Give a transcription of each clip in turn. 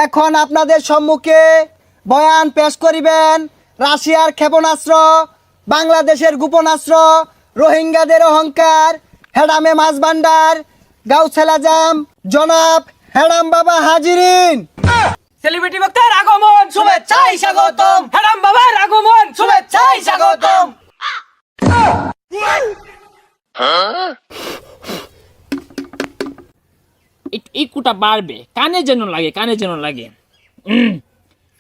এখন আপনাদের সম্মুখে বয়ান পেশ করিবেন রাশিয়ার ক্ষেপণাস্ত্র, বাংলাদেশের গোপনাস্ত্র, রোহিঙ্গাদের অহংকার, হেডামে মাছ ভান্ডার, গাউছেল আজম জনাব হেডাম বাবা হাজিরিন। সেলিব্রিটি বক্তার আগমন শুভেচ্ছায় স্বাগতম। হেরাম বাবার আগমন শুভেচ্ছায় স্বাগতম। ইকুটা বাড়বে, কানে যেন লাগে, কানে যেন লাগে।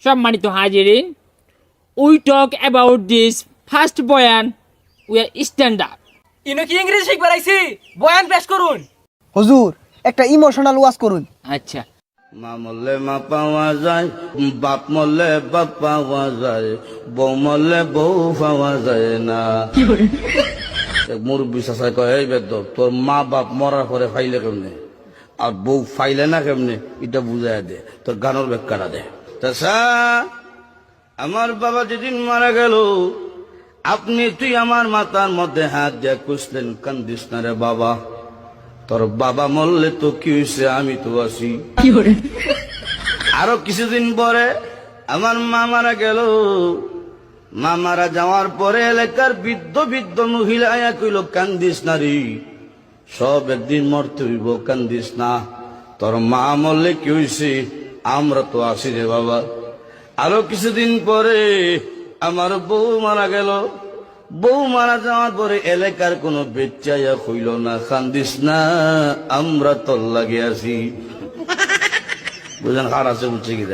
সম্মানিত হাজিরিন, we talk about this first বয়ান, উই আর স্ট্যান্ড আপ। ইনো কি ইংরেজি শিখবার আইছি? বয়ান পেশ করুন। হুজুর একটা ইমোশনাল ওয়াজ করুন। আচ্ছা, মা মরলে মা পাওয়া যায়, বাপ মরলে বাপ পাওয়া যায়, বউ মরলে বউ পাওয়া যায় না। মুরব্বী চাষায় কয়, এই বেদ তোর মা বাপ মরার পরে ফাইলে কেমনে আর বউ ফাইলে না কেমনে, এটা বুঝাই দে, তোর গানোর ব্যাখ্যাটা দে। চাষা, আমার বাবা যেদিন মারা গেল, তুই আমার মাথার মধ্যে হাত দিয়ে কুসলেন, কান্দিস না রে বাবা, তোর বাবা মরলে তো কি হয়েছে, আমি তো আছি। আরো কিছুদিন পরে আমার মা মারা গেল। মা মারা যাওয়ার পরে এলাকার বৃদ্ধ বৃদ্ধ মহিলা আয়া কইল, কান্দিস না রে, সব একদিন মরতে হইব, কান্দিস না, তোর মা মরলে কি হয়েছে, আমরা তো আছি রে বাবা। আরো কিছুদিন পরে আমার বউ মারা গেল। বউ মারা যাওয়ার পরে এলাকার কোনো বেচাইয়া হইল না, কান্দিস না, আমরা তোর লাগে আছি। বুঝলেন, হার আছে বুঝছে কি